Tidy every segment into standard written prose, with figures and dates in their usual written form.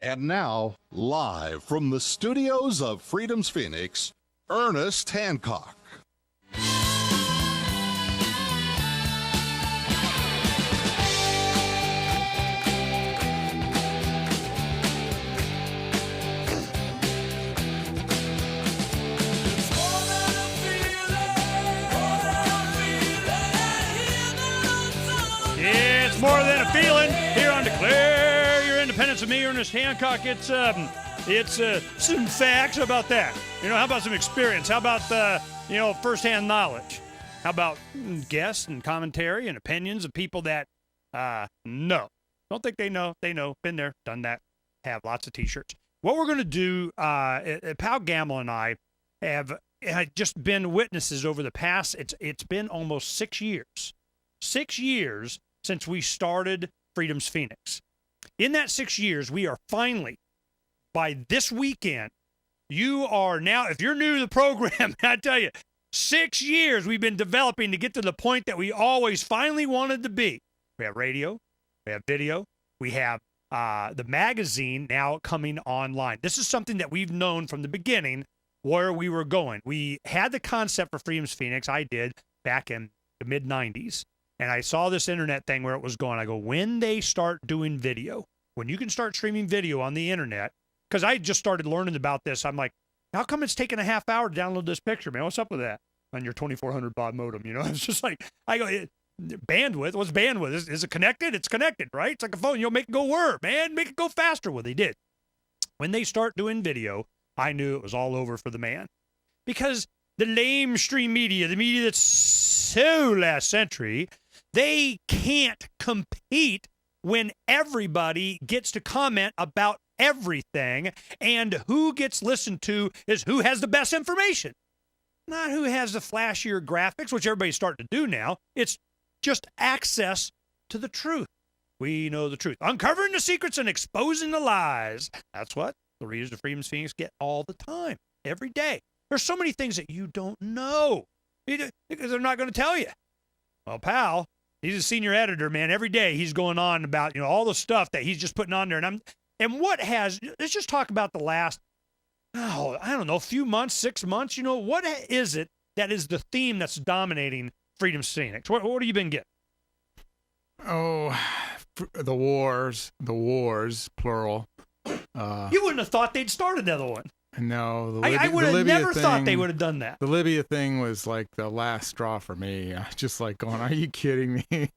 And now, live from the studios of Freedom's Phoenix, Ernest Hancock. It's more than a feeling here on Declare Your Independence with me, Ernest Hancock. It's some facts. How about that? How about some experience? How about firsthand knowledge? How about guests and commentary and opinions of people that know? Don't think they know. They know. Been there, done that. Have lots of T-shirts. What we're going to do, Pal Gamble and I have just been witnesses over the past. It's been almost 6 years. 6 years since we started Freedom's Phoenix. In that 6 years, we are finally, by this weekend, you are now, if you're new to the program, I tell you, 6 years we've been developing to get to the point that we always finally wanted to be. We have radio, we have video, we have the magazine now coming online. This is something that we've known from the beginning where we were going. We had the concept for Freedom's Phoenix, I did, back in the mid-90s. And I saw this internet thing where it was going. I go, when they start doing video, when you can start streaming video on the internet, because I just started learning about this. I'm like, how come it's taking a half hour to download this picture, man? What's up with that on your 2400 baud modem? It's just like, I go, bandwidth, what's bandwidth? Is it connected? It's connected, right? It's like a phone. Make it go work, man. Make it go faster. Well, they did. When they start doing video, I knew it was all over for the man. Because the lamestream media, the media that's so last century, they can't compete when everybody gets to comment about everything, and who gets listened to is who has the best information, not who has the flashier graphics, which everybody's starting to do now. It's just access to the truth. We know the truth. Uncovering the secrets and exposing the lies. That's what the readers of Freedom's Phoenix get all the time, every day. There's so many things that you don't know because they're not going to tell you. Well, pal, he's a senior editor, man. Every day he's going on about, all the stuff that he's just putting on there. Let's just talk about the last, I don't know, few months, 6 months. What is it that is the theme that's dominating Freedom's Phoenix? What have you been getting? Oh, the wars, plural. You wouldn't have thought they'd start another one. No, I would have never thought they would have done that. The Libya thing was like the last straw for me. I was just like going, are you kidding me?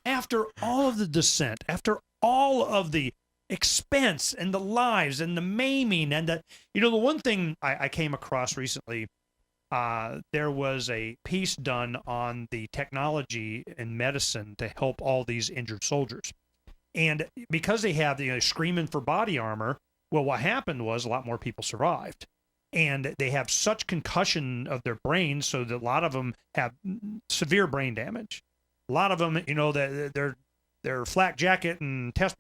After all of the dissent, after all of the expense and the lives and the maiming and the one thing I came across recently, there was a piece done on the technology in medicine to help all these injured soldiers. And because they have screaming for body armor, well, what happened was a lot more people survived, and they have such concussion of their brains, so that a lot of them have severe brain damage. A lot of them, their flak jacket and chest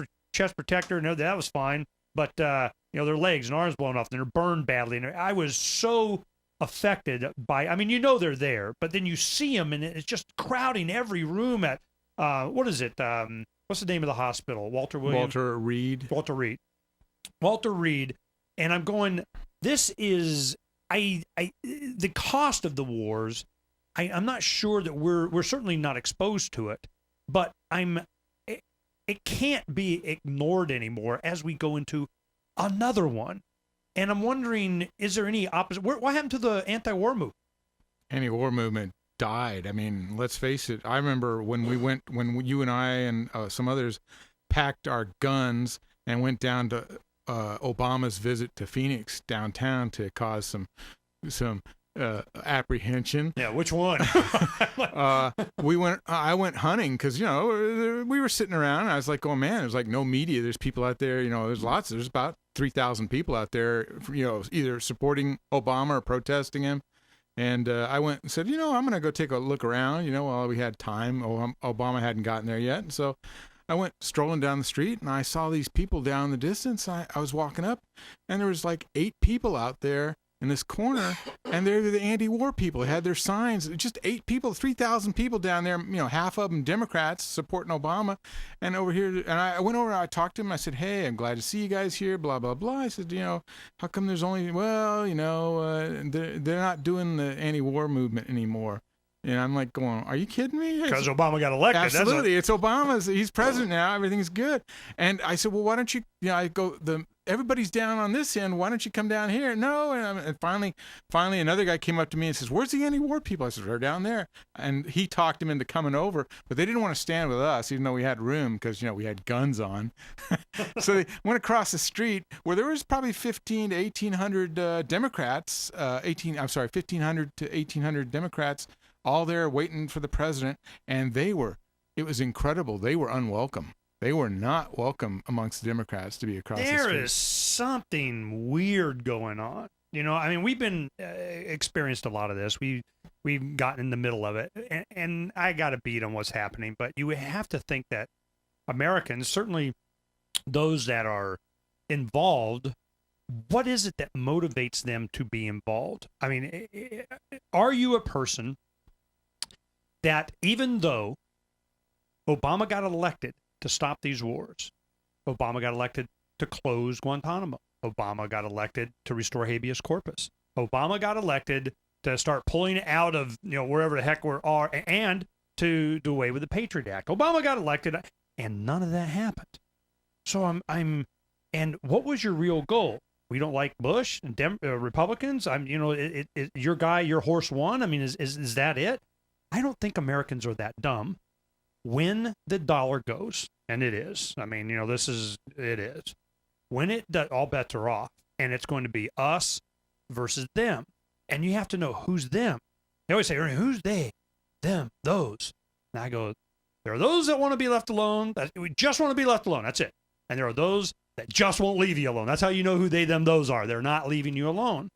protector, that was fine, but their legs and arms blown off, and they're burned badly. And I was so affected by. They're there, but then you see them, and it's just crowding every room at what is it? What's the name of the hospital? Walter Reed, and I'm going, this is the cost of the wars. I'm not sure that we're certainly not exposed to it, but it can't be ignored anymore as we go into another one. And I'm wondering, is there any opposite? What happened to the anti-war movement? Anti-war movement died. Let's face it. I remember when you and I and some others packed our guns and went down to Obama's visit to Phoenix downtown to cause some apprehension. Yeah, which one? I went hunting because we were sitting around. And I was like, oh man, there's like no media. There's people out there. There's about 3,000 people out there. Either supporting Obama or protesting him. And I went and said, I'm gonna go take a look around. While we had time. Obama hadn't gotten there yet, so I went strolling down the street, and I saw these people down in the distance. I was walking up, and there was like 8 people out there in this corner, and they're the anti-war people. They had their signs. Just 8 people, 3,000 people down there. Half of them Democrats supporting Obama. And over here, and I went over. I talked to them. I said, "Hey, I'm glad to see you guys here." Blah blah blah. I said, how come there's only they're not doing the anti-war movement anymore. And I'm like going, are you kidding me? Because Obama got elected. Absolutely. It's Obama's. He's president now. Everything's good. And I said, well, why don't you, I go, everybody's down on this end. Why don't you come down here? No. And finally, another guy came up to me and says, where's the anti-war people? I said, they're down there. And he talked him into coming over, but they didn't want to stand with us, even though we had room because, we had guns on. So they went across the street where there was probably 1,500 to 1,800 Democrats, 1,500 to 1,800 Democrats all there waiting for the president. And it was incredible. They were unwelcome. They were not welcome amongst the Democrats to be across the street. There is something weird going on. We've been experienced a lot of this. We've gotten in the middle of it, and I got a beat on what's happening. But you have to think that Americans, certainly those that are involved, what is it that motivates them to be involved? Are you a person that even though Obama got elected to stop these wars, Obama got elected to close Guantanamo, Obama got elected to restore habeas corpus, Obama got elected to start pulling out of wherever the heck we are and to do away with the Patriot Act, Obama got elected, and none of that happened. So and what was your real goal? We don't like Bush and Republicans. Your guy, your horse won. Is that it? I don't think Americans are that dumb. When the dollar goes, and it is, it is. When all bets are off, and it's going to be us versus them. And you have to know who's them. They always say, who's they, them, those. And I go, there are those that want to be left alone. We just want to be left alone. That's it. And there are those that just won't leave you alone. That's how you know who they, them, those are. They're not leaving you alone.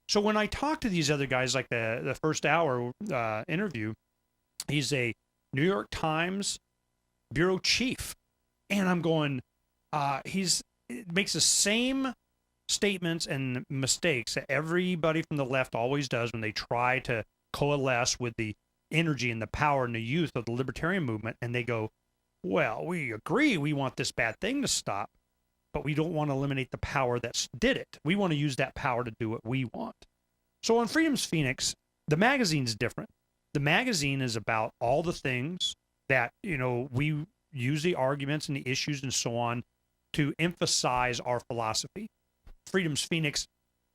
So when I talk to these other guys, like the first hour interview, he's a New York Times bureau chief. And I'm going, he makes the same statements and mistakes that everybody from the left always does when they try to coalesce with the energy and the power and the youth of the libertarian movement. And they go, well, we agree we want this bad thing to stop, but we don't want to eliminate the power that did it. We want to use that power to do what we want. So on Freedom's Phoenix, the magazine's different. The magazine is about all the things that, we use the arguments and the issues and so on to emphasize our philosophy. Freedom's Phoenix,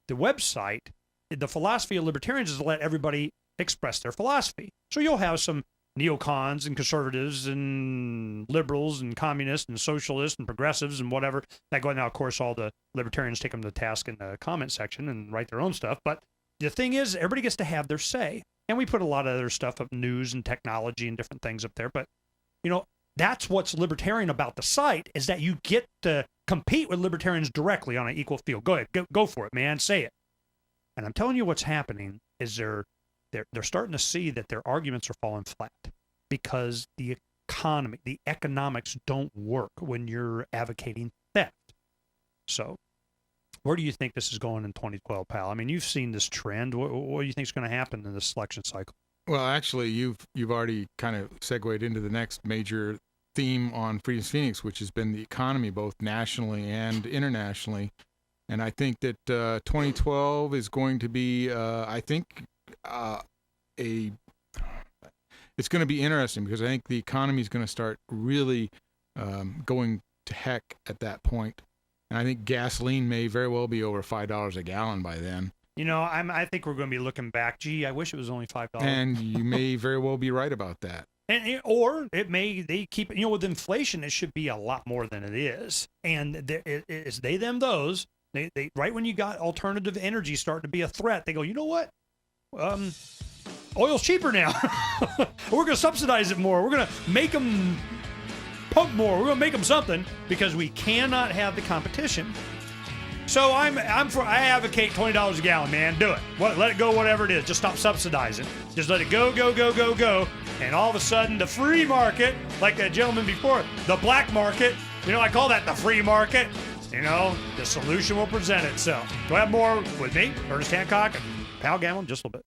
the website, the philosophy of libertarians is to let everybody express their philosophy. So you'll have some neocons and conservatives and liberals and communists and socialists and progressives and whatever that go. Now, of course, all the libertarians take them to task in the comment section and write their own stuff. But the thing is, everybody gets to have their say. And we put a lot of other stuff up, news and technology and different things up there. But, that's what's libertarian about the site, is that you get to compete with libertarians directly on an equal field. Go ahead, go for it, man, say it. And I'm telling you what's happening is they're starting to see that their arguments are falling flat because the economy, the economics don't work when you're advocating theft. So where do you think this is going in 2012, pal? You've seen this trend. What do you think is going to happen in this election cycle? Well, actually, you've already kind of segued into the next major theme on Freedom's Phoenix, which has been the economy, both nationally and internationally. And I think that 2012 is going to be, it's going to be interesting because I think the economy is going to start really going to heck at that point. And I think gasoline may very well be over $5 a gallon by then. I think we're going to be looking back. Gee, I wish it was only $5. And you may very well be right about that. Or they keep, with inflation, it should be a lot more than it is. And it's they, them, those. They right when you got alternative energy starting to be a threat, they go, you know what? Oil's cheaper now. We're going to subsidize it more. We're going to make them pump more. We're going to make them something because we cannot have the competition. So I advocate $20 a gallon, man. Do it. Let it go, whatever it is. Just stop subsidizing. Just let it go. And all of a sudden, the free market, like that gentleman before, the black market, I call that the free market. the solution will present itself. We'll have more with me, Ernest Hancock, and Pal Gamble in just a little bit.